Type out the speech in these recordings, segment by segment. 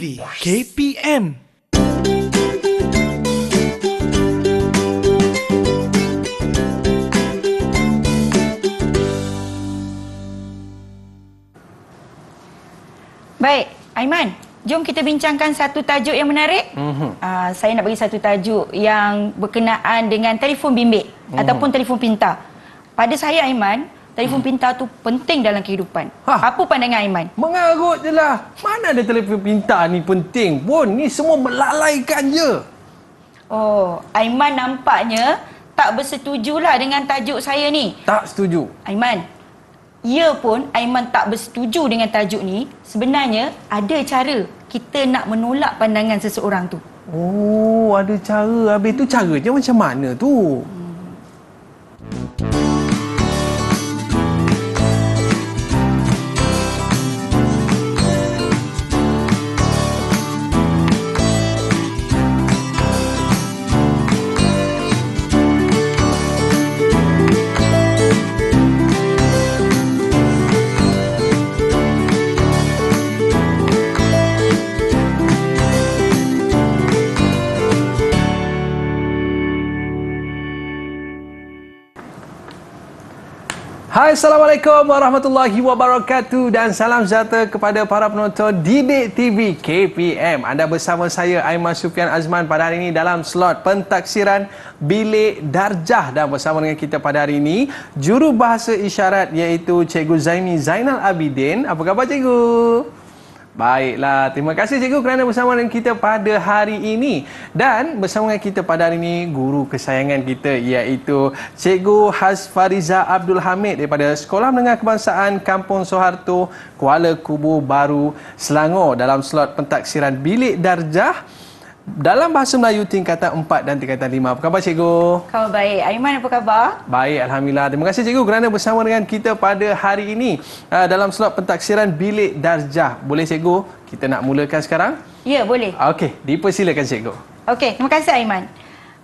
TV KPM. Baik, Aiman, jom kita bincangkan satu tajuk yang menarik. Saya nak bagi satu tajuk yang berkenaan dengan telefon bimbit ataupun telefon pintar. Pada saya, Aiman, telefon pintar tu penting dalam kehidupan. Apa pandangan Aiman? Mengarut je lah. Mana ada telefon pintar ni penting pun. Ni semua melalaikan je. Oh, Aiman nampaknya tak bersetujulah dengan tajuk saya ni. Tak setuju. Aiman, ya pun Aiman tak bersetuju dengan tajuk ni. Sebenarnya ada cara kita nak menolak pandangan seseorang tu. Oh, ada cara. Habis tu caranya macam mana tu? Hai, Assalamualaikum warahmatullahi wabarakatuh dan salam sejahtera kepada para penonton Didik TV KPM. Anda bersama saya Aiman Sufian Azman pada hari ini dalam slot pentaksiran Bilik Darjah, dan bersama dengan kita pada hari ini jurubahasa isyarat iaitu Cikgu Zaini Zainal Abidin. Apa khabar Cikgu? Baiklah, terima kasih Cikgu kerana bersama dengan kita pada hari ini. Dan bersama dengan kita pada hari ini guru kesayangan kita iaitu Cikgu Hasfariza Abdul Hamid daripada Sekolah Menengah Kebangsaan Kampung Soeharto, Kuala Kubu Baru, Selangor dalam slot pentaksiran Bilik Darjah dalam bahasa Melayu tingkatan 4 dan tingkatan 5. Apa khabar Cikgu? Khabar baik. Aiman, apa khabar? Baik, Alhamdulillah. Terima kasih Cikgu kerana bersama dengan kita pada hari ini dalam slot pentaksiran Bilik Darjah. Boleh Cikgu, kita nak mulakan sekarang? Ya, boleh. Okey, dipersilakan Cikgu. Okey, terima kasih Aiman.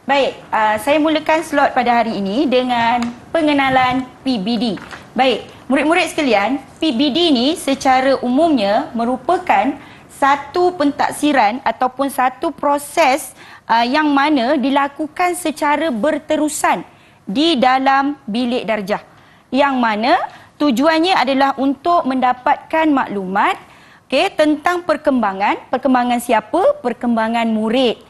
Baik, saya mulakan slot pada hari ini dengan pengenalan PBD. Baik, murid-murid sekalian, PBD ni secara umumnya merupakan satu pentaksiran ataupun satu proses yang mana dilakukan secara berterusan di dalam bilik darjah, yang mana tujuannya adalah untuk mendapatkan maklumat tentang perkembangan siapa, perkembangan murid,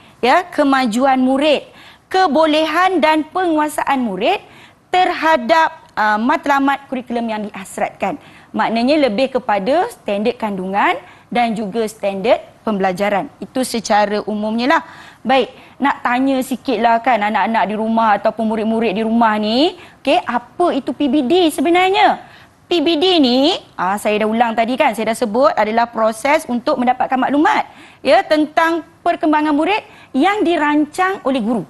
kemajuan murid, kebolehan dan penguasaan murid terhadap matlamat kurikulum yang dihasratkan. Maknanya lebih kepada standard kandungan dan juga standard pembelajaran. Itu secara umumnya lah. Baik, nak tanya sikit lah kan anak-anak di rumah ataupun murid-murid di rumah ni, apa itu PBD sebenarnya? PBD ni, saya dah ulang tadi kan, saya dah sebut adalah proses untuk mendapatkan maklumat tentang perkembangan murid yang dirancang oleh guru.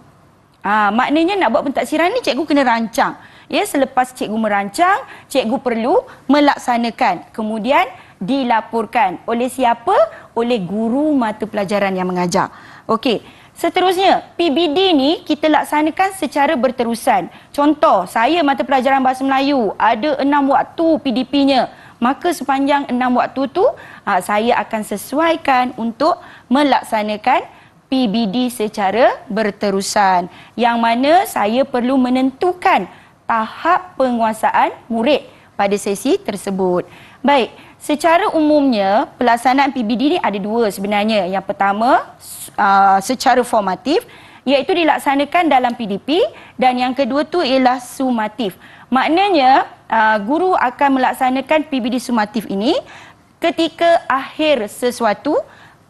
Maknanya nak buat pentaksiran ni cikgu kena rancang. Selepas cikgu merancang, cikgu perlu melaksanakan. Kemudian dilaporkan oleh siapa? Oleh guru mata pelajaran yang mengajar. Okey. Seterusnya, PBD ni kita laksanakan secara berterusan. Contoh, saya mata pelajaran Bahasa Melayu ada 6 waktu PDP-nya. Maka sepanjang 6 waktu tu, saya akan sesuaikan untuk melaksanakan PBD secara berterusan. Yang mana saya perlu menentukan tahap penguasaan murid pada sesi tersebut. Baik, secara umumnya pelaksanaan PBD ni ada dua sebenarnya. Yang pertama secara formatif, iaitu dilaksanakan dalam PDP, dan yang kedua tu ialah sumatif. Maknanya guru akan melaksanakan PBD sumatif ini ketika akhir sesuatu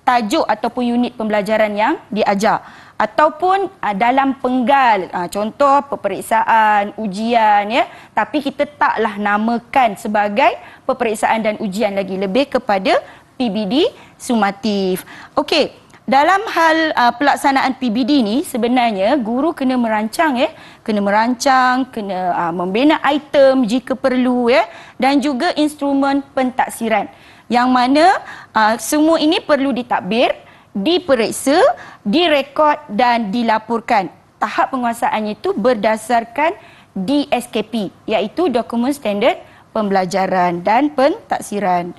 tajuk ataupun unit pembelajaran yang diajar, ataupun dalam penggal, contoh peperiksaan, ujian, tapi kita taklah namakan sebagai peperiksaan dan ujian lagi, lebih kepada PBD sumatif. Okey, dalam hal pelaksanaan PBD ni sebenarnya guru kena merancang, kena membina item jika perlu, dan juga instrumen pentaksiran, yang mana semua ini perlu ditadbir, diperiksa, direkod dan dilaporkan. Tahap penguasaannya itu berdasarkan DSKP, iaitu Dokumen Standard Pembelajaran dan Pentaksiran.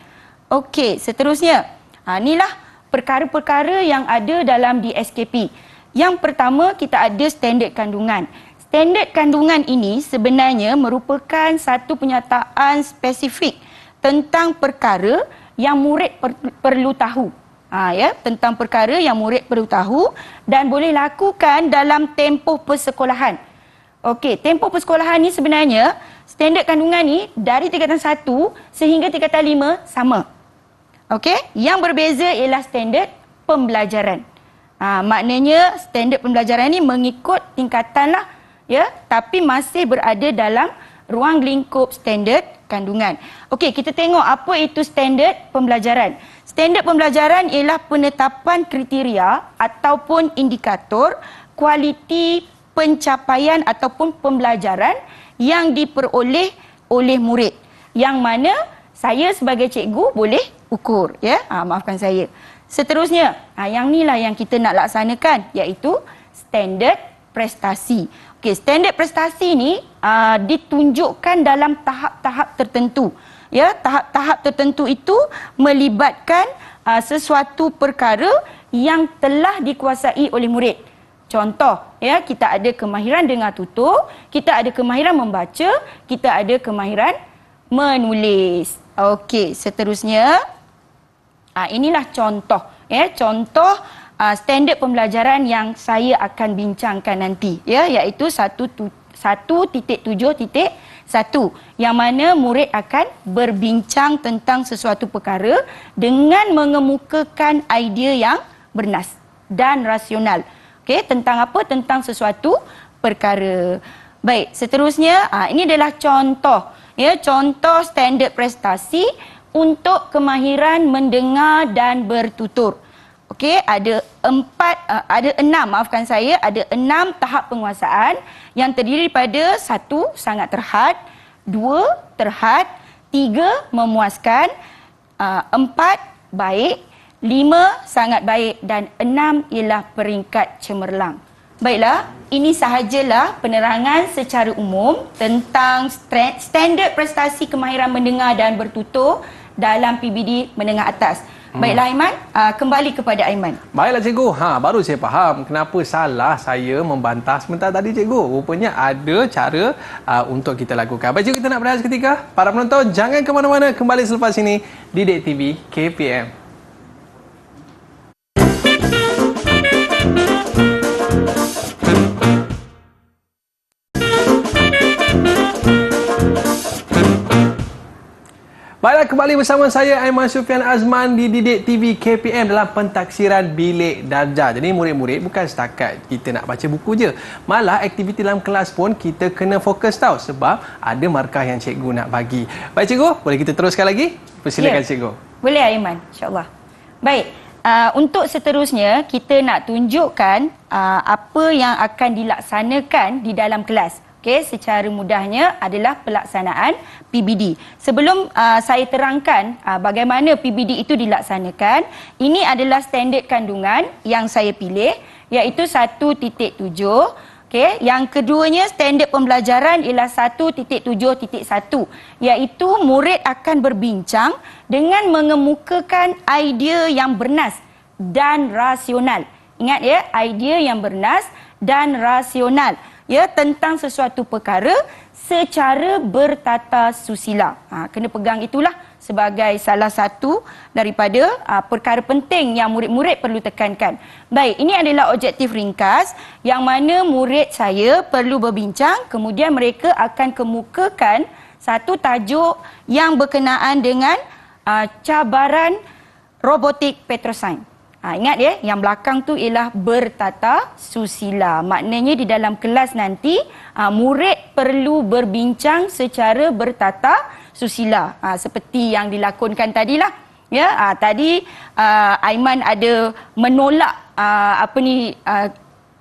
Okey, seterusnya. Inilah perkara-perkara yang ada dalam DSKP. Yang pertama, kita ada standard kandungan. Standard kandungan ini sebenarnya merupakan satu penyataan spesifik tentang perkara yang murid perlu tahu. Tentang perkara yang murid perlu tahu dan boleh lakukan dalam tempoh persekolahan. Okey, tempoh persekolahan ni sebenarnya standard kandungan ni dari tingkatan 1 sehingga tingkatan 5 sama. Okey, yang berbeza ialah standard pembelajaran. Maknanya standard pembelajaran ni mengikut tingkatan lah, tapi masih berada dalam ruang lingkup standard kandungan. Okey, kita tengok apa itu standard pembelajaran. Standard pembelajaran ialah penetapan kriteria ataupun indikator kualiti pencapaian ataupun pembelajaran yang diperoleh oleh murid. Yang mana saya sebagai cikgu boleh ukur. Maafkan saya. Seterusnya, yang inilah yang kita nak laksanakan, iaitu standard prestasi. Okey, standard prestasi ni ditunjukkan dalam tahap-tahap tertentu. Tahap-tahap tertentu itu melibatkan sesuatu perkara yang telah dikuasai oleh murid. Contoh, kita ada kemahiran dengar tutur, kita ada kemahiran membaca, kita ada kemahiran menulis. Okey, seterusnya, inilah contoh. Contoh standard pembelajaran yang saya akan bincangkan nanti, iaitu 1.7.1 yang mana murid akan berbincang tentang sesuatu perkara dengan mengemukakan idea yang bernas dan rasional. Okey, tentang apa? Tentang sesuatu perkara. Baik, seterusnya ini adalah contoh, contoh standard prestasi untuk kemahiran mendengar dan bertutur. Okey, ada 6 tahap penguasaan yang terdiri daripada 1 sangat terhad, 2 terhad, 3 memuaskan, 4 baik, 5 sangat baik dan 6 ialah peringkat cemerlang. Baiklah, ini sahajalah penerangan secara umum tentang standard prestasi kemahiran mendengar dan bertutur dalam PBD menengah atas. Baiklah Aiman, kembali kepada Aiman. Baiklah cikgu, baru saya faham kenapa salah saya membantah sebentar tadi cikgu. Rupanya ada cara untuk kita lakukan. Baik cikgu, kita nak berehat seketika. Para penonton jangan ke mana-mana, kembali selepas ini Didik TV KPM. Baiklah, kembali bersama saya Aiman Sufian Azman di Didik TV KPM dalam pentaksiran Bilik Darjah. Jadi murid-murid bukan setakat kita nak baca buku je. Malah aktiviti dalam kelas pun kita kena fokus tahu sebab ada markah yang cikgu nak bagi. Baik cikgu, boleh kita teruskan lagi? Persilakan cikgu. Boleh Aiman, insya-Allah. Baik, untuk seterusnya kita nak tunjukkan apa yang akan dilaksanakan di dalam kelas. Okey, secara mudahnya adalah pelaksanaan PBD. Sebelum saya terangkan bagaimana PBD itu dilaksanakan, ini adalah standard kandungan yang saya pilih, iaitu 1.7. Okey, yang keduanya standard pembelajaran ialah 1.7.1, iaitu murid akan berbincang dengan mengemukakan idea yang bernas dan rasional. Ingat idea yang bernas dan rasional. Tentang sesuatu perkara secara bertata susila. Kena pegang itulah sebagai salah satu daripada perkara penting yang murid-murid perlu tekankan. Baik, ini adalah objektif ringkas yang mana murid saya perlu berbincang, kemudian mereka akan kemukakan satu tajuk yang berkenaan dengan cabaran robotik petrosains. Ingat yang belakang tu ialah bertata susila. Maknanya di dalam kelas nanti murid perlu berbincang secara bertata susila. Seperti yang dilakonkan tadilah. Tadi Aiman ada menolak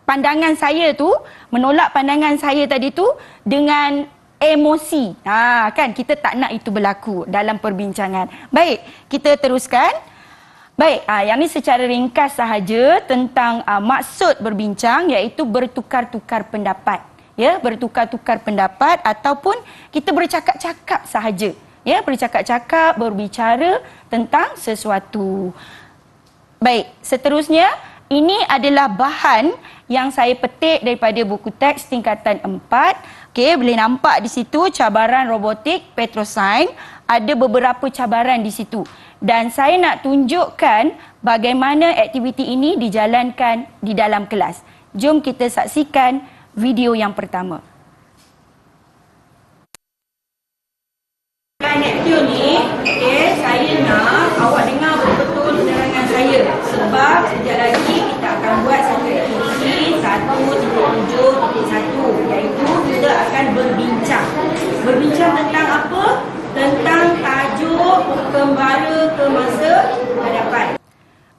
pandangan saya tu, menolak pandangan saya tadi tu dengan emosi. Kan kita tak nak itu berlaku dalam perbincangan. Baik, kita teruskan. Baik, yang ini secara ringkas sahaja tentang maksud berbincang, iaitu bertukar-tukar pendapat. Bertukar-tukar pendapat ataupun kita bercakap-cakap sahaja. Bercakap-cakap, berbicara tentang sesuatu. Baik, seterusnya ini adalah bahan yang saya petik daripada buku teks tingkatan 4. Okey, boleh nampak di situ cabaran robotik Petrosains. Ada beberapa cabaran di situ. Dan saya nak tunjukkan bagaimana aktiviti ini dijalankan di dalam kelas. Jom kita saksikan video yang pertama. Video ni, saya nak awak dengar betul-betul penerangan saya. Sebab sekejap lagi kita akan buat satu aktiviti 1.7.1, iaitu kita akan berbincang. Berbincang tentang apa? Tentang tajuk kembara ke masa hadapan.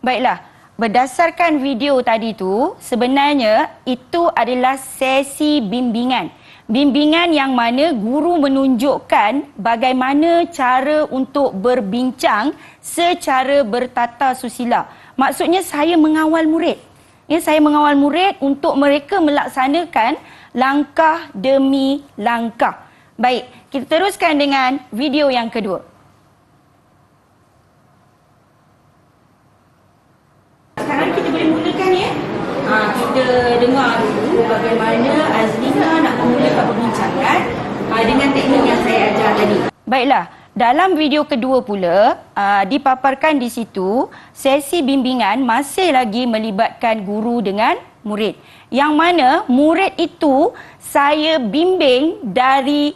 Baiklah, berdasarkan video tadi tu, sebenarnya itu adalah sesi bimbingan. Bimbingan yang mana guru menunjukkan bagaimana cara untuk berbincang secara bertata susila. Maksudnya saya mengawal murid. Ya, saya mengawal murid untuk mereka melaksanakan langkah demi langkah. Baik, kita teruskan dengan video yang kedua. Sekarang kita boleh mulakan ya. Kita dengar dulu bagaimana Azlina nak memulakan perbincangan dengan teknik yang saya ajar tadi. Baiklah, dalam video kedua pula dipaparkan di situ sesi bimbingan masih lagi melibatkan guru dengan murid. Yang mana murid itu saya bimbing dari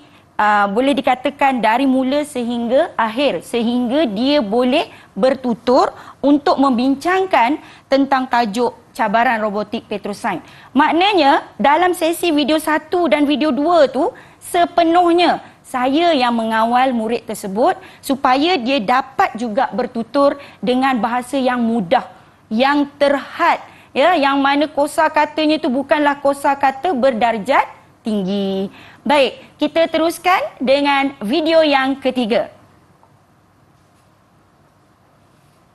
boleh dikatakan dari mula sehingga akhir, sehingga dia boleh bertutur untuk membincangkan tentang tajuk cabaran robotik Petrosains. Maknanya dalam sesi video 1 dan video 2 tu sepenuhnya saya yang mengawal murid tersebut supaya dia dapat juga bertutur dengan bahasa yang mudah, yang terhad, ya, yang mana kosakatanya itu bukanlah kosakata berdarjat tinggi. Baik, kita teruskan dengan video yang ketiga.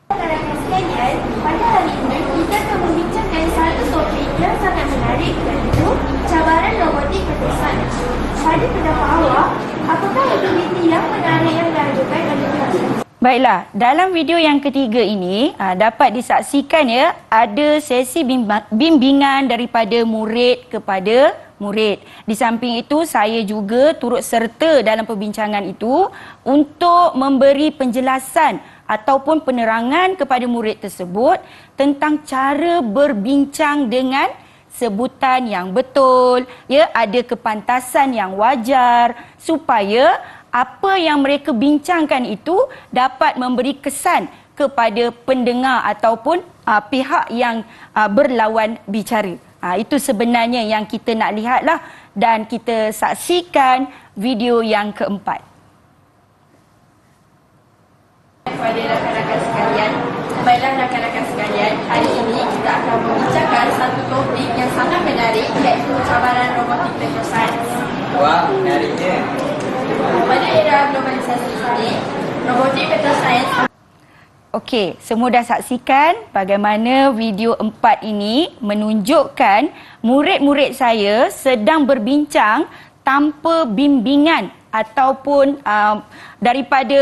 Rakan-rakan sekalian, pada hari ini kita akan membincangkan satu topik yang sangat menarik, iaitu cabaran robotik Petrosains. Pada pendapat awak, apakah aktiviti yang menarik yang dilakukan oleh pihak sekolah? Baiklah, dalam video yang ketiga ini dapat disaksikan ya, ada sesi bimbingan daripada murid kepada murid. Di samping itu saya juga turut serta dalam perbincangan itu untuk memberi penjelasan ataupun penerangan kepada murid tersebut tentang cara berbincang dengan sebutan yang betul, ya, ada kepantasan yang wajar supaya apa yang mereka bincangkan itu dapat memberi kesan kepada pendengar ataupun pihak yang berlawan bicara. Itu sebenarnya yang kita nak lihatlah, dan kita saksikan video yang keempat. Kepada rakan-rakan sekalian, baiklah rakan-rakan sekalian, hari ini kita akan membincangkan satu topik yang sangat menarik, iaitu cabaran robotik Petrosains. Wah, menariknya. Pada era globalisasi ini, robotik Petrosains. Okey, semua dah saksikan bagaimana video 4 ini menunjukkan murid-murid saya sedang berbincang tanpa bimbingan ataupun daripada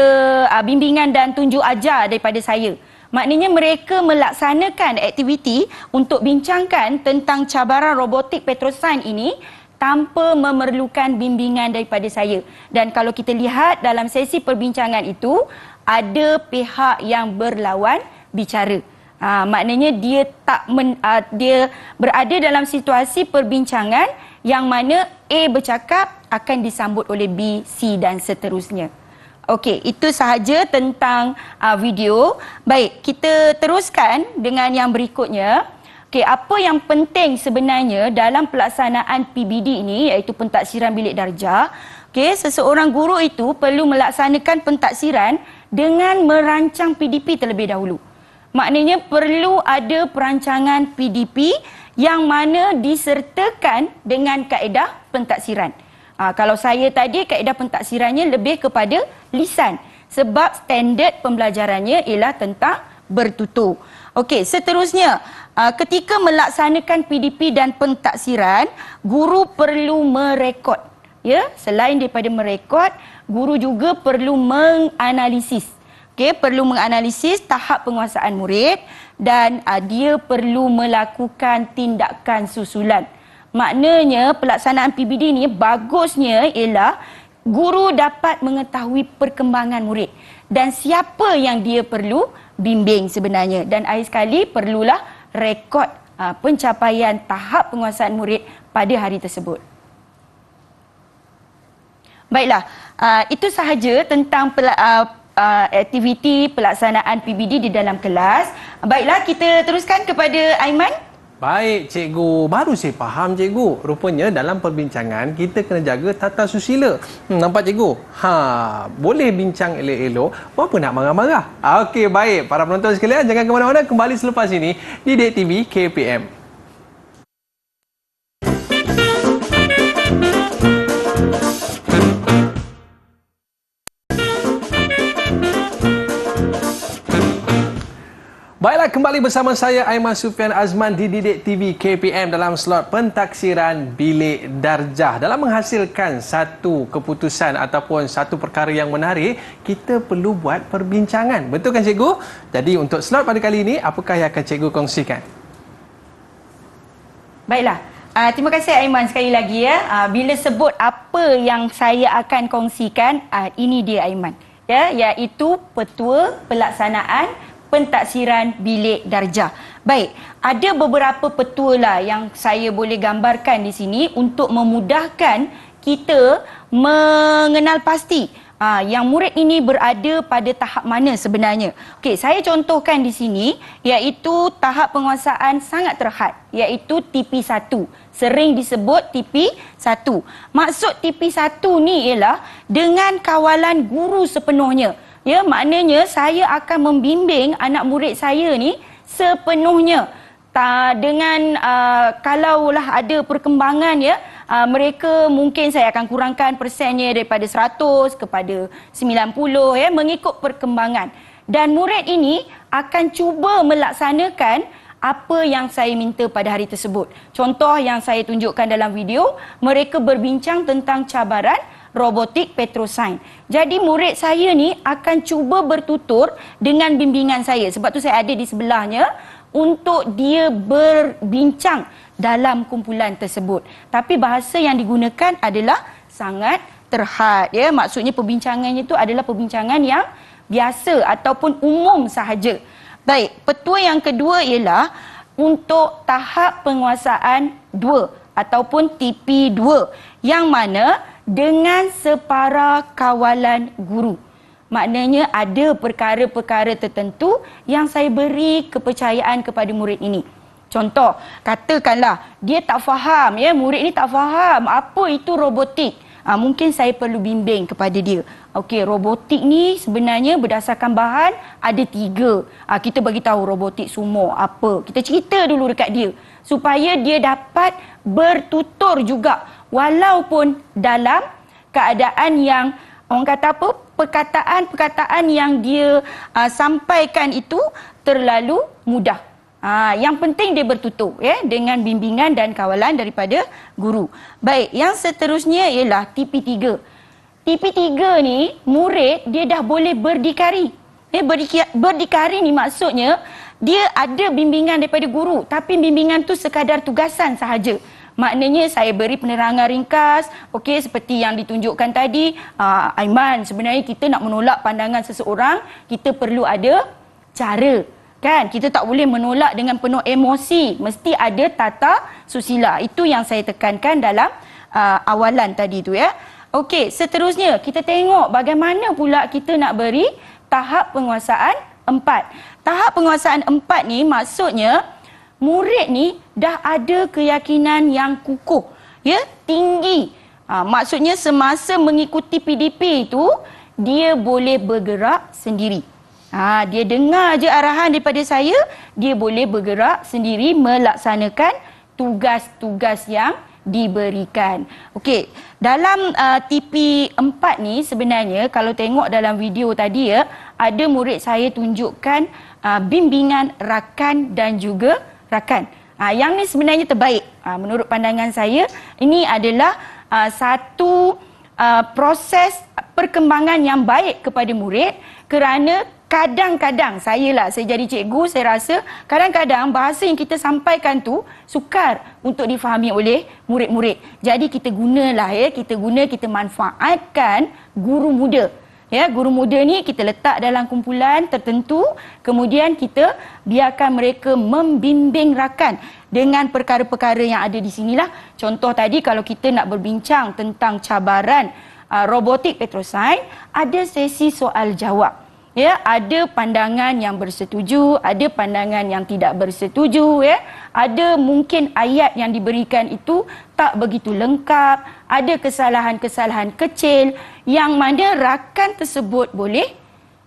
bimbingan dan tunjuk ajar daripada saya. Maknanya mereka melaksanakan aktiviti untuk bincangkan tentang cabaran robotik Petrosains ini tanpa memerlukan bimbingan daripada saya. Dan kalau kita lihat dalam sesi perbincangan itu, ada pihak yang berlawan bicara. Maknanya dia dia berada dalam situasi perbincangan yang mana A bercakap akan disambut oleh B, C dan seterusnya. Okey, itu sahaja tentang video. Baik, kita teruskan dengan yang berikutnya. Okey, apa yang penting sebenarnya dalam pelaksanaan PBD ini, iaitu pentaksiran bilik darjah. Okey, seseorang guru itu perlu melaksanakan pentaksiran dengan merancang PDP terlebih dahulu. Maknanya perlu ada perancangan PDP yang mana disertakan dengan kaedah pentaksiran. Kalau saya tadi, kaedah pentaksirannya lebih kepada lisan sebab standard pembelajarannya ialah tentang bertutur. Okey, seterusnya, ketika melaksanakan PDP dan pentaksiran, guru perlu merekod. Ya, selain daripada merekod, guru juga perlu menganalisis. Okey, perlu menganalisis tahap penguasaan murid dan dia perlu melakukan tindakan susulan. Maknanya pelaksanaan PBD ni bagusnya ialah guru dapat mengetahui perkembangan murid dan siapa yang dia perlu bimbing sebenarnya. Dan akhir sekali perlulah rekod pencapaian tahap penguasaan murid pada hari tersebut. Baiklah, itu sahaja tentang aktiviti pelaksanaan PBD di dalam kelas. Baiklah, kita teruskan kepada Aiman. Baik, cikgu. Baru saya faham, cikgu. Rupanya dalam perbincangan, kita kena jaga tata susila. Nampak, cikgu? Boleh bincang elok-elok, apa nak marah-marah? Okey, baik. Para penonton sekalian, jangan ke mana-mana. Kembali selepas ini di Didik TV KPM. Baiklah, kembali bersama saya Aiman Sufian Azman di Didik TV KPM dalam slot pentaksiran bilik darjah. Dalam menghasilkan satu keputusan ataupun satu perkara yang menarik, kita perlu buat perbincangan. Betul kan, cikgu? Jadi untuk slot pada kali ini, apakah yang akan cikgu kongsikan? Baiklah, terima kasih Aiman sekali lagi ya. Bila sebut apa yang saya akan kongsikan, ini dia Aiman. Ya, iaitu petua pelaksanaan pentaksiran bilik darjah. Baik, ada beberapa petua lah yang saya boleh gambarkan di sini untuk memudahkan kita mengenal pasti yang murid ini berada pada tahap mana sebenarnya. Okey, saya contohkan di sini iaitu tahap penguasaan sangat terhad, iaitu TP1. Sering disebut TP1. Maksud TP1 ni ialah dengan kawalan guru sepenuhnya. Ya, maknanya saya akan membimbing anak murid saya ni sepenuhnya. Dengan kalaulah ada perkembangan ya, mereka mungkin saya akan kurangkan persennya daripada 100 kepada 90 ya, mengikut perkembangan. Dan murid ini akan cuba melaksanakan apa yang saya minta pada hari tersebut. Contoh yang saya tunjukkan dalam video, mereka berbincang tentang cabaran robotik petrosains. Jadi murid saya ni akan cuba bertutur dengan bimbingan saya. Sebab tu saya ada di sebelahnya untuk dia berbincang dalam kumpulan tersebut. Tapi bahasa yang digunakan adalah sangat terhad ya. Maksudnya perbincangannya itu adalah perbincangan yang biasa ataupun umum sahaja. Baik, petua yang kedua ialah untuk tahap penguasaan 2 ataupun TP2 yang mana dengan separa kawalan guru. Maknanya ada perkara-perkara tertentu yang saya beri kepercayaan kepada murid ini. Contoh, katakanlah dia tak faham ya, murid ni tak faham apa itu robotik. Mungkin saya perlu bimbing kepada dia. Okey, robotik ni sebenarnya berdasarkan bahan ada 3. Kita bagi tahu robotik sumo apa. Kita cerita dulu dekat dia supaya dia dapat bertutur juga walaupun dalam keadaan yang orang kata apa, perkataan-perkataan yang dia sampaikan itu terlalu mudah. Yang penting dia bertutur ya, dengan bimbingan dan kawalan daripada guru. Baik, yang seterusnya ialah TP3. TP3 ni murid dia dah boleh berdikari. Berdikari ni maksudnya dia ada bimbingan daripada guru, tapi bimbingan tu sekadar tugasan sahaja. Maknanya saya beri penerangan ringkas, okey, seperti yang ditunjukkan tadi, Aiman, sebenarnya kita nak menolak pandangan seseorang, kita perlu ada cara. Kan? Kita tak boleh menolak dengan penuh emosi, mesti ada tata susila. Itu yang saya tekankan dalam awalan tadi tu ya. Okey, seterusnya kita tengok bagaimana pula kita nak beri tahap penguasaan 4. Tahap penguasaan 4 ni maksudnya murid ni dah ada keyakinan yang kukuh, ya, tinggi. Maksudnya semasa mengikuti PDP itu dia boleh bergerak sendiri. Dia dengar je arahan daripada saya, dia boleh bergerak sendiri melaksanakan tugas-tugas yang diberikan. Okey, dalam TP4 ni sebenarnya kalau tengok dalam video tadi ya, ada murid saya tunjukkan bimbingan rakan dan juga rakan. Yang ni sebenarnya terbaik. Menurut pandangan saya, ini adalah satu proses perkembangan yang baik kepada murid kerana kadang-kadang saya jadi cikgu, saya rasa kadang-kadang bahasa yang kita sampaikan tu sukar untuk difahami oleh murid-murid. Jadi kita kita manfaatkan guru muda. Ya, guru muda ni kita letak dalam kumpulan tertentu, kemudian kita biarkan mereka membimbing rakan dengan perkara-perkara yang ada di sinilah. Contoh tadi kalau kita nak berbincang tentang cabaran robotik petrosains, ada sesi soal jawab. Ya, ada pandangan yang bersetuju, ada pandangan yang tidak bersetuju, ya. Ada mungkin ayat yang diberikan itu tak begitu lengkap, ada kesalahan-kesalahan kecil yang mana rakan tersebut boleh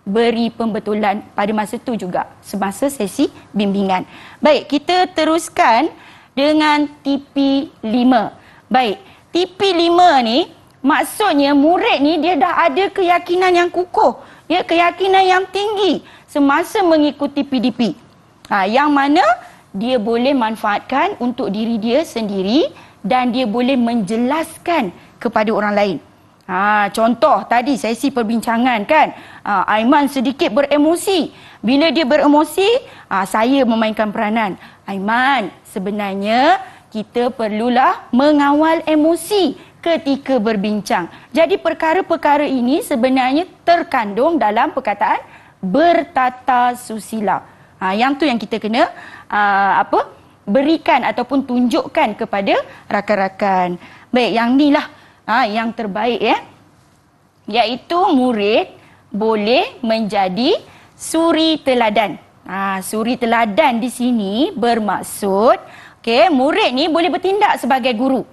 beri pembetulan pada masa itu juga semasa sesi bimbingan. Baik, kita teruskan dengan TP5. Baik, TP5 ni maksudnya murid ni dia dah ada keyakinan yang kukuh, ya, keyakinan yang tinggi semasa mengikuti PDP. Yang mana dia boleh manfaatkan untuk diri dia sendiri dan dia boleh menjelaskan kepada orang lain. Contoh tadi sesi perbincangan kan, Aiman sedikit beremosi. Bila dia beremosi, saya memainkan peranan. Aiman, sebenarnya kita perlulah mengawal emosi ketika berbincang. Jadi perkara-perkara ini sebenarnya terkandung dalam perkataan bertata susila. Yang tu yang kita kena berikan ataupun tunjukkan kepada rakan-rakan. Baik, yang ni lah yang terbaik, ya. Iaitu murid boleh menjadi suri teladan. Suri teladan di sini bermaksud murid ni boleh bertindak sebagai guru.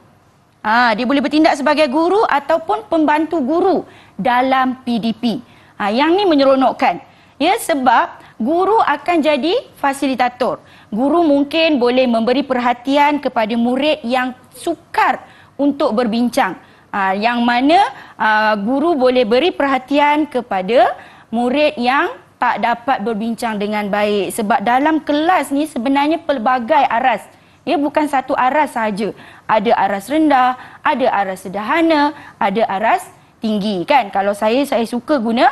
Dia boleh bertindak sebagai guru ataupun pembantu guru dalam PDP. Yang ni menyeronokkan. Ya, sebab guru akan jadi fasilitator. Guru mungkin boleh memberi perhatian kepada murid yang sukar untuk berbincang. Yang mana guru boleh beri perhatian kepada murid yang tak dapat berbincang dengan baik. Sebab dalam kelas ni sebenarnya pelbagai aras. Ya, bukan satu aras sahaja. Ada aras rendah, ada aras sederhana, ada aras tinggi, kan? Kalau saya suka guna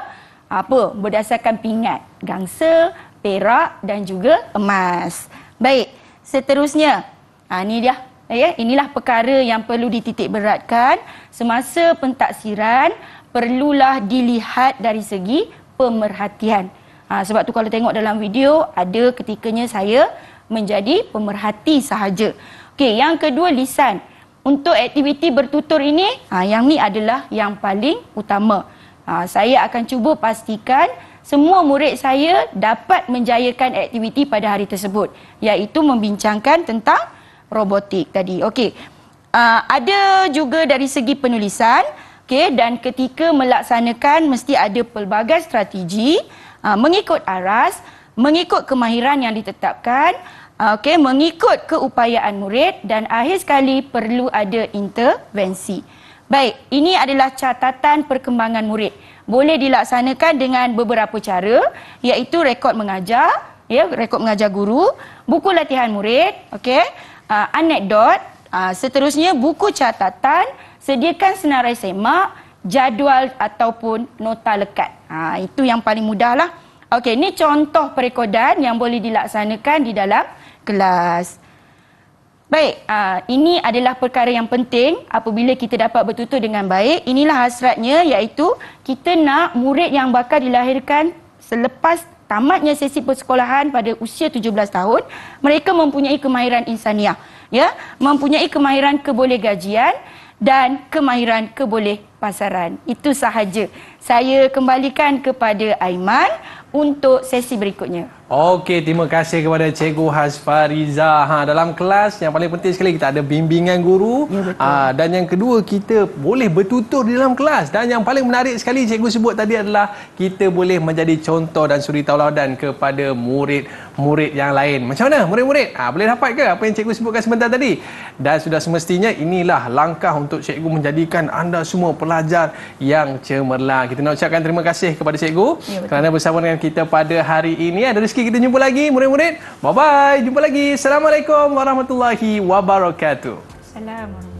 berdasarkan pingat, gangsa, perak dan juga emas. Baik, seterusnya. Ini dia. Ya, inilah perkara yang perlu dititik beratkan semasa pentaksiran, perlulah dilihat dari segi pemerhatian. Sebab tu kalau tengok dalam video, ada ketikanya saya menjadi pemerhati sahaja. Okey, yang kedua lisan. Untuk aktiviti bertutur ini, yang ni adalah yang paling utama. Saya akan cuba pastikan semua murid saya dapat menjayakan aktiviti pada hari tersebut, iaitu membincangkan tentang robotik tadi. Okey. Ada juga dari segi penulisan, dan ketika melaksanakan mesti ada pelbagai strategi, mengikut aras, mengikut kemahiran yang ditetapkan, mengikut keupayaan murid dan akhir sekali perlu ada intervensi. Baik, ini adalah catatan perkembangan murid. Boleh dilaksanakan dengan beberapa cara, iaitu rekod mengajar, rekod mengajar guru, buku latihan murid, anekdot, seterusnya buku catatan, sediakan senarai semak, jadual ataupun nota lekat. Itu yang paling mudah lah. Okey, ini contoh perekodan yang boleh dilaksanakan di dalam kelas. Baik, ini adalah perkara yang penting apabila kita dapat bertutur dengan baik. Inilah hasratnya, iaitu kita nak murid yang bakal dilahirkan selepas tamatnya sesi persekolahan pada usia 17 tahun, mereka mempunyai kemahiran insaniah, ya, mempunyai kemahiran keboleh gajian dan kemahiran keboleh pasaran. Itu sahaja. Saya kembalikan kepada Aiman untuk sesi berikutnya. Okey, terima kasih kepada Cikgu Hasfariza. Dalam kelas yang paling penting sekali kita ada bimbingan guru. Ya, betul. Dan yang kedua, kita boleh bertutur di dalam kelas. Dan yang paling menarik sekali Cikgu sebut tadi adalah kita boleh menjadi contoh dan suri tauladan kepada murid-murid yang lain. Macam mana murid-murid? Boleh dapat ke apa yang Cikgu sebutkan sebentar tadi? Dan sudah semestinya inilah langkah untuk Cikgu menjadikan anda semua pelajar yang cemerlang. Kita nak ucapkan terima kasih kepada Cikgu kerana bersama dengan kita pada hari ini. Ada rezeki kita jumpa lagi murid-murid. Bye-bye. Jumpa lagi. Assalamualaikum warahmatullahi wabarakatuh. Assalamualaikum.